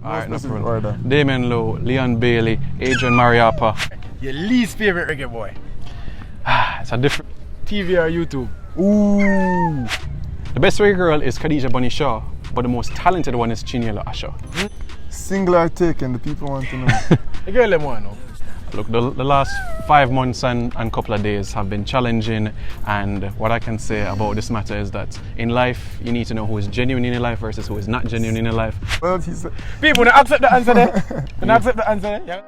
Alright, no problem. Order. Damien Lowe, Leon Bailey, Adrian Mariappa. Your least favorite reggae boy? It's a different. TV or YouTube? Ooh. The best reggae girl is Khadija Bunny Shaw, but the most talented one is Chinyela Asha. Singular take and the people want to know. The girl them want to know. Look, the last 5 months and couple of days have been challenging, and what I can say about this matter is that in life, you need to know who is genuine in your life versus who is not genuine in your life. Well, he said, People, when I accept the answer there. When I accept the answer there, yeah.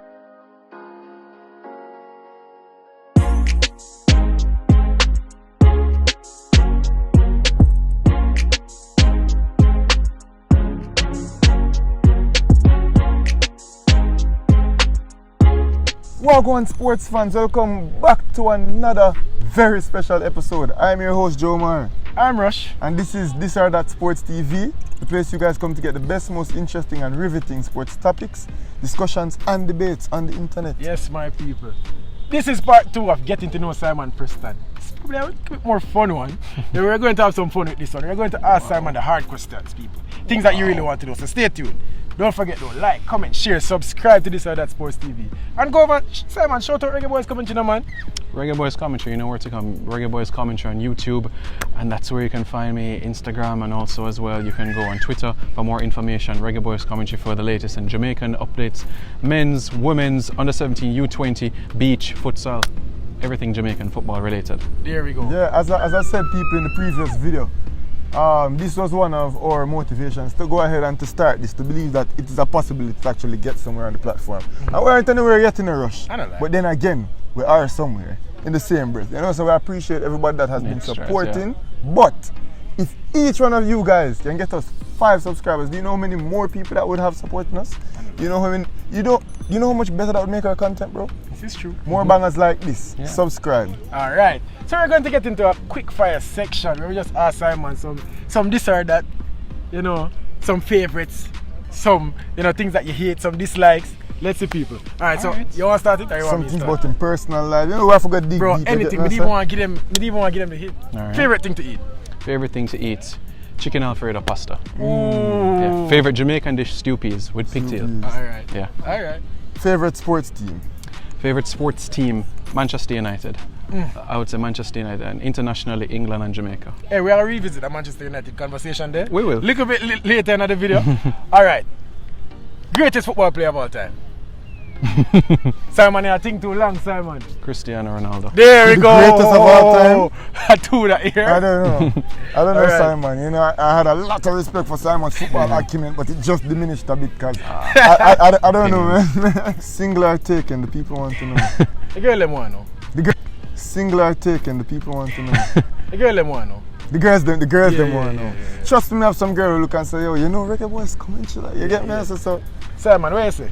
Welcome sports fans, welcome back to another very special episode. I'm your host Joe Mar, I'm Rush. and this is This or That Sports TV, the place you guys come to get the best, most interesting and riveting sports topics, discussions and debates on the internet. Yes, my people. This is part 2 of getting to know Simon Preston. It's probably a bit more fun one. Yeah, we're going to have some fun with this one. We're going to ask Simon the hard questions, people. Things that you really want to know. So stay tuned. Don't forget though, like, comment, share, subscribe to This or That Sports TV. And go over, Simon, shout out Reggae Boyz commentary, man. Reggae Boyz commentary, you know where to come. Reggae Boyz commentary on YouTube, and that's where you can find me, Instagram, and also as well you can go on Twitter for more information. Reggae Boyz commentary for the latest in Jamaican updates, men's, women's, under 17, U20, beach, futsal, everything Jamaican football related. There we go. Yeah, as I said people in the previous video, this was one of our motivations to go ahead and to start this, to believe that it is a possibility to actually get somewhere on the platform. And we aren't anywhere yet in a rush. I don't like But then again, we are somewhere in the same breath. You know, so we appreciate everybody that has been supporting. But if each one of you guys can get us 5 subscribers, do you know how many more people that would have supporting us? You know how many, you know how much better that would make our content, bro? This is true. More bangers like this. Yeah. Subscribe. Alright. So we're going to get into a quick fire section where we just ask Simon some this or that, you know, some favorites, some, you know, things that you hate, some dislikes. Let's see people. Alright, so you want to start it or you want Some me to things start? about him personal life. You know, we have to go deep. Bro, deep, anything. you We get didn't what want to give them the hit. Alright. Favorite thing to eat? Favorite thing to eat, chicken Alfredo pasta. Ooh. Yeah. Favorite Jamaican dish, stew peas with pigtail. Stew peas. Alright. Yeah. Alright. Favorite sports team? Favorite sports team, Manchester United. I would say Manchester United, and internationally England and Jamaica. Hey, we are revisit the Manchester United conversation there. We will. Little bit later in the video. Alright. Greatest football player of all time. Simon, I think too long, Simon. Cristiano Ronaldo. There we The go. greatest of all time? I do that here. I don't know. I don't know Alright. Simon. You know, I had a lot of respect for Simon's football acumen, but it just diminished a bit because I don't know, man. Singular take and the people want to know. The girl them want to know. Singular take and the people want to know. The girl them want to know. The girls them Yeah, want to know. yeah. Trust me, I have some girl who look and say, yo, you know Reggae Boyz coming to that. You get me? So Simon, what you say?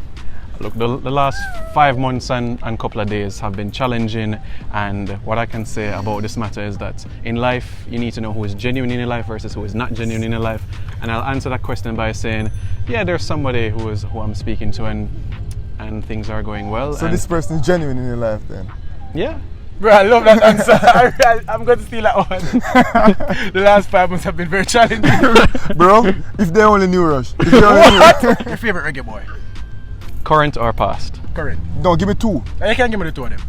Look, the last 5 months and couple of days have been challenging, and what I can say about this matter is that in life, you need to know who is genuine in your life versus who is not genuine in your life. And I'll answer that question by saying, yeah, there's somebody who I'm speaking to and things are going well. So and this person is genuine in your life then? yeah. Bro, I love that answer. I'm going to steal that one. The last 5 months have been very challenging. Bro, if they only knew Rush. If they only knew What? Your favorite reggae boy? Current or past? Correct. No, give me 2. You can't give me the 2 of them.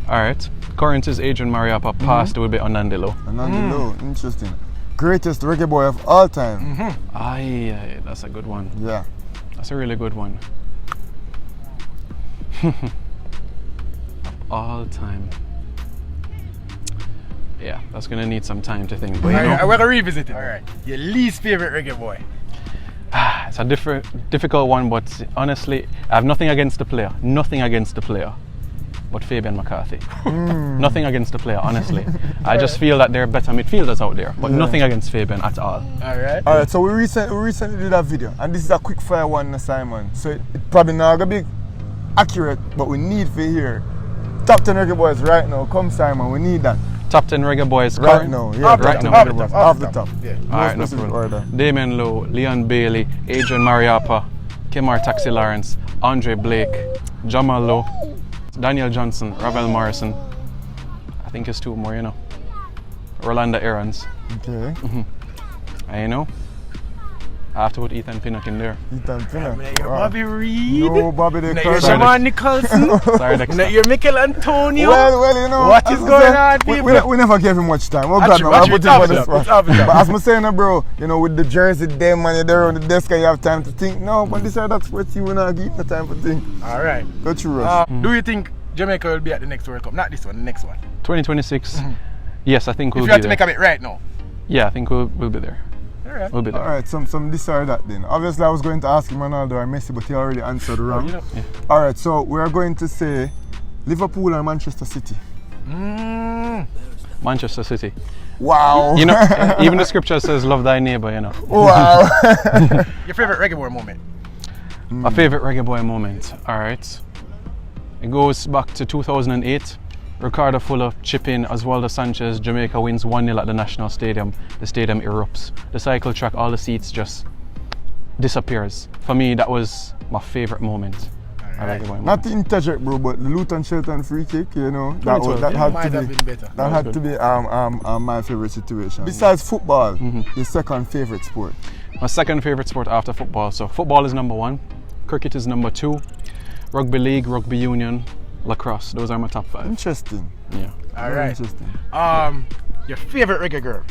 Alright. Current is Adrian Mariappa, past will be Onandilo. And on the low, interesting. Greatest reggae boy of all time. Aye, that's a good one. Yeah. That's a really good one. Of all time. Yeah, that's gonna need some time to think. But you know, We're going to revisit it. Alright. Your least favorite reggae boy? it's a difficult one, but honestly, I have nothing against the player. Nothing against the player. But Fabian McCarthy. Nothing against the player, honestly. I just feel that there are better midfielders out there, but nothing against Fabian at all. Alright. Alright, so we recently did a video, and this is a quick fire one, Simon. So it probably not gonna be accurate, but we need to hear top 10 reggae boys right now. Come, Simon, we need that. Top 10 Reggae Boyz Right current? now, yeah. Off the right top, now. off the top, Off the top. Yeah. No Alright, no specific problem. order. Damien Lowe, Leon Bailey, Adrian Mariappa, Kemar Taxi Lawrence, Andre Blake, Jamal Lowe, Daniel Johnson, Ravel Morrison. I think it's 2 more, you know. Rolanda Aarons. Okay. And you know, I have to put Ethan Pinnock in there. Ethan Pinnock. You're Bobby Reed. No, Bobby the You're Shaman Nicholson. Sorry, Dexter. You're Michael Antonio. Well, you know. What is going on, people? We never gave him much time. Oh, God, Actually, man, I put him on the it's spot. obvious. But as I'm saying, bro, you know, with the jersey, them, and you're there on the desk and you have time to think. No, but this or that sports, you will not give the time to think. All right. Go through us. Do you think Jamaica will be at the next World Cup? Not this one, the next one. 2026. Yes, I think we'll If be you have to there. make a bet right now. Yeah, I think we'll be there. All right. We'll be there. All right, some this or that then. Obviously, I was going to ask him Ronaldo or Messi, but he already answered wrong. You know. Yeah. All right, so we are going to say Liverpool or Manchester City. Manchester City. Wow. You know, even the scripture says, "Love thy neighbor." You know. Wow. Your favorite Reggae Boy moment? My favorite Reggae Boy moment. All right. It goes back to 2008. Ricardo Fuller chip in, Oswaldo Sanchez. Jamaica wins 1-0 at the National Stadium. The stadium erupts. The cycle track, all the seats just disappears. For me, that was my favorite moment. I like it when Not to interject, bro, but the Luton Shelton free kick, you know, that 2012, had Might to have be been better. that had to be my favorite situation. Besides football, your second favorite sport. My second favorite sport after football. So football is number 1, cricket is number 2, rugby league, rugby union, lacrosse. Those are my top 5. Interesting. Yeah. All Very right. interesting. Your favorite Reggae girl?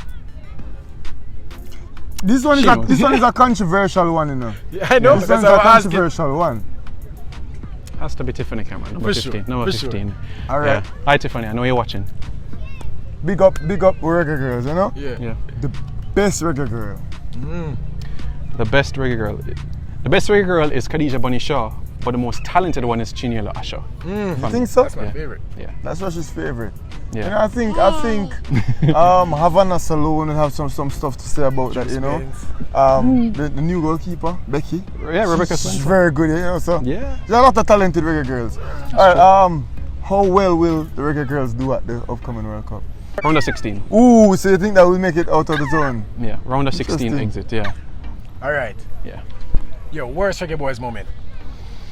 This one is a controversial one, you know. Yeah, I know. This That's one's how a I asked it. controversial one. Has to be Tiffany Cameron, number For 15. sure, Number for sure. 15. All right. Yeah. Hi Tiffany, I know you're watching. Big up Reggae Girls, you know? Yeah. Yeah. The best Reggae girl. The best reggae girl. The best reggae girl is Khadija Bunny Shaw, but the most talented one is Chinyela Asha. You think so? That's my favorite. Yeah. That's Rush's favorite. Yeah. You know, I think Havana Saloon will have some stuff to say about that, you know. The new goalkeeper, Becky. Yeah, Rebecca She's Spencer. very good, you know. So Yeah. there's a lot of talented Reggae girls. Alright, how well will the Reggae girls do at the upcoming World Cup? Round of 16. Ooh, so you think that will make it out of the zone? Yeah. Round of 16 Interesting. exit. Yeah. All right. Yeah. Your worst Reggae Boys moment?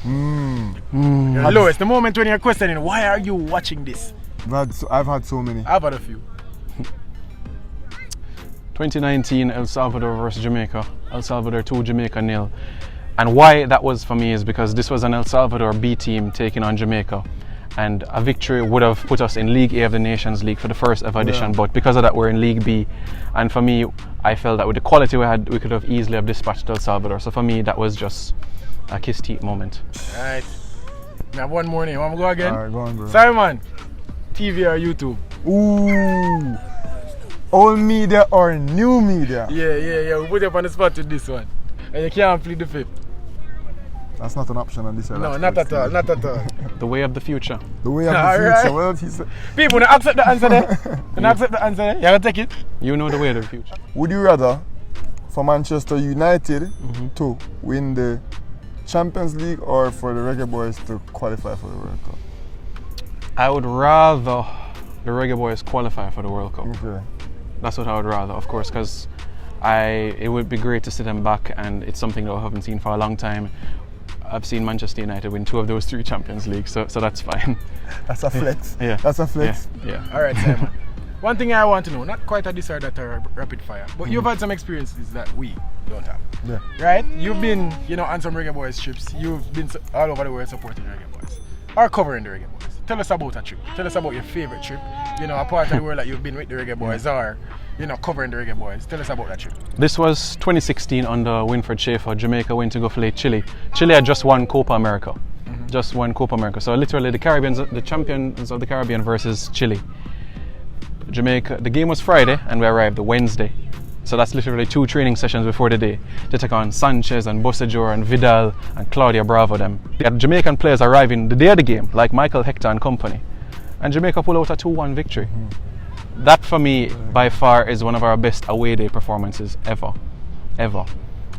Your lowest. The moment when you're questioning, why are you watching this? I've had so many. I've had a few. 2019 El Salvador versus Jamaica. El Salvador 2, Jamaica 0. And why that was for me is because this was an El Salvador B team taking on Jamaica. And a victory would have put us in League A of the Nations League for the first ever edition, but because of that we're in League B. And for me, I felt that with the quality we had, we could have easily have dispatched El Salvador. So for me, that was just a kiss teeth moment. All right. Now one more name. Want to go again? Alright, go on, bro. Simon, TV or YouTube? Ooh. Old media or new media? Yeah. We put you up on the spot with this one. And you can't plead the fifth. That's not an option on this. No, not at all. Not at all. The way of the future. The way of the Alright. future. Well, he said, People, when you accept the answer there, when you accept the answer there, you gotta take it. You know the way of the future. would you rather for Manchester United to win the Champions League or for the Reggae Boys to qualify for the World Cup? I would rather the Reggae Boys qualify for the World Cup. Okay. That's what I would rather, of course, because it would be great to see them back, and it's something that I haven't seen for a long time. I've seen Manchester United win 2 of those 3 Champions Leagues, so that's fine. That's a flex. Yeah. That's a flex. Yeah. All right, Simon. One thing I want to know, not quite a this or that or rapid fire, but you've had some experiences that we don't have. Yeah. Right? You've been, on some Reggae Boys trips. You've been all over the world supporting Reggae Boys or covering the Reggae Boys. Tell us about a trip. Tell us about your favorite trip. A part of the world that you've been with the Reggae Boys or, covering the Reggae Boys. Tell us about that trip. This was 2016 under Winfred Schaefer. Jamaica went to go play Chile. Chile had just won Copa America. Just won Copa America. So literally the champions of the Caribbean versus Chile. Jamaica, the game was Friday and we arrived Wednesday. So that's literally 2 training sessions before the day to take on Sanchez and Bosejor and Vidal and Claudia Bravo them. They had Jamaican players arriving the day of the game, like Michael Hector and company. And Jamaica pulled out a 2-1 victory. That for me, by far, is one of our best away day performances ever.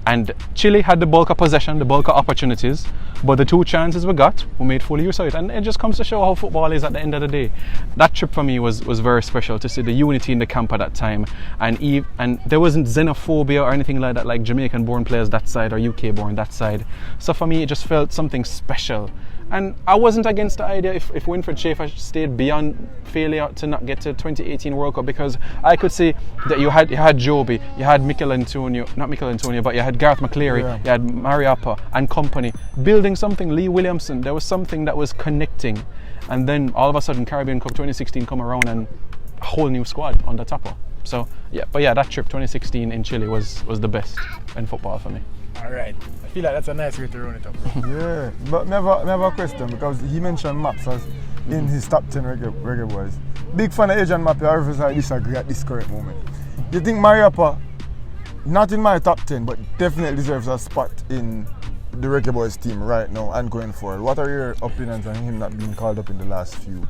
And Chile had the bulk of possession, the bulk of opportunities, but the 2 chances we got, we made full use of it. And it just comes to show how football is at the end of the day. That trip for me was very special to see the unity in the camp at that time. And there wasn't xenophobia or anything like that, like Jamaican born players that side or UK born that side. So for me, it just felt something special. And I wasn't against the idea if Winfred Schaefer stayed beyond failure to not get to 2018 World Cup, because I could see that you had Joby, you had not Mikel Antonio, but you had Gareth McCleary, you had Mariappa and company building something. Lee Williamson, there was something that was connecting, and then all of a sudden Caribbean Cup 2016 come around and a whole new squad on the top. So that trip 2016 in Chile was the best in football for me. All right, I feel like that's a nice way to run it up, bro. Yeah, but never a question, because he mentioned Maps as in his top 10 reggae boys. Big fan of Agent Mappy, however, I disagree at this current moment. Do you think Mariappa, not in my top 10, but definitely deserves a spot in the Reggae Boyz team right now and going forward? What are your opinions on him not being called up in the last few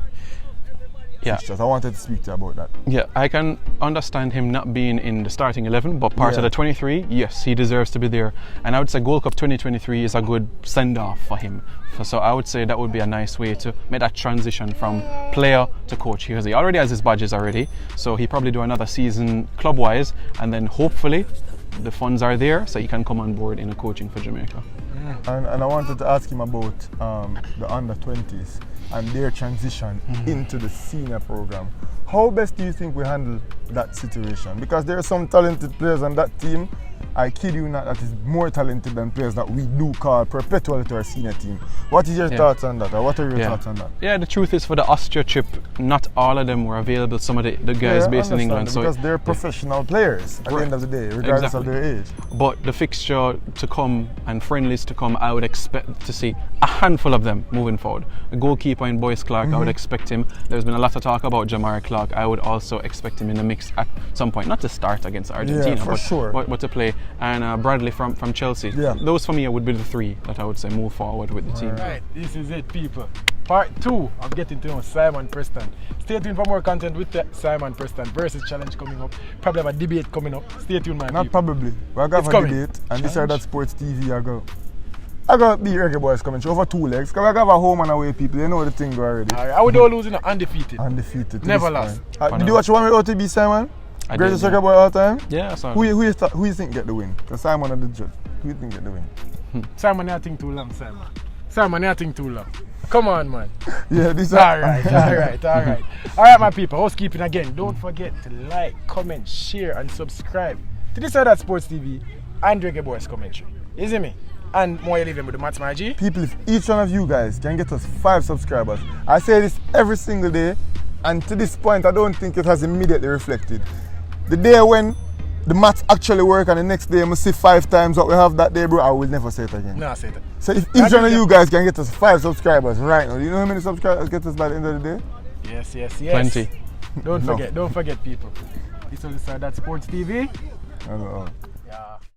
fixtures? I wanted to speak to you about that. Yeah, I can understand him not being in the starting 11, but part of the 23, yes, he deserves to be there. And I would say Gold Cup 2023 is a good send-off for him. So I would say that would be a nice way to make that transition from player to coach. Because he already has his badges already, so he probably do another season club-wise, and then hopefully the funds are there so he can come on board in a coaching for Jamaica. And I wanted to ask him about the under-20s and their transition into the senior program. How best do you think we handle that situation? Because there are some talented players on that team, I kid you not, that is more talented than players that we do call perpetually to our senior team. What is your thoughts on that, or what are your thoughts on that? Yeah, the truth is, for the Austria trip, not all of them were available. Some of the guys based in England. Because they're professional players at the end of the day, regardless of their age. But the fixture to come and friendlies to come, I would expect to see a handful of them moving forward. The goalkeeper in Boyce Clark, I would expect him. There's been a lot of talk about Jamari Clark. I would also expect him in the mix at some point, not to start against Argentina, but to play. And Bradley from Chelsea. Those for me would be the three that I would say move forward with the team. Right, this is it, people. Part 2 of getting to know Simon Preston. Stay tuned for more content with the Simon Preston versus challenge coming up. Probably have a debate coming up. Stay tuned, my people. Not probably. We're going to have a debate, and this is that Sports TV. I got the Reggae Boyz coming over 2 legs, because we have a home and away people. They know the thing already. I would all losing undefeated. Undefeated. Never lost. Did you watch one with OTB, Simon? Greatest Reggae Boy all time? Yeah, I saw Who you think get the win? Because Simon is the judge. Who you think get the win? Simon, I think too long, Simon. Simon, I think too long. Come on, man. Yeah, this is all right, my people. Housekeeping again. Don't forget to like, comment, share, and subscribe to this side of Sports TV and Reggae Boyz commentary. You see me? And more you leaving with the Mats Maji. People, if each one of you guys can get us 5 subscribers, I say this every single day, and to this point, I don't think it has immediately reflected. The day when the maths actually work and the next day I must see 5 times what we have that day, bro, I will never say it again. No, I say it. So if each one of you guys can get us 5 subscribers right now, do you know how many subscribers get us by the end of the day? Yes. Plenty. Don't forget, people. This is that Sports TV. I know.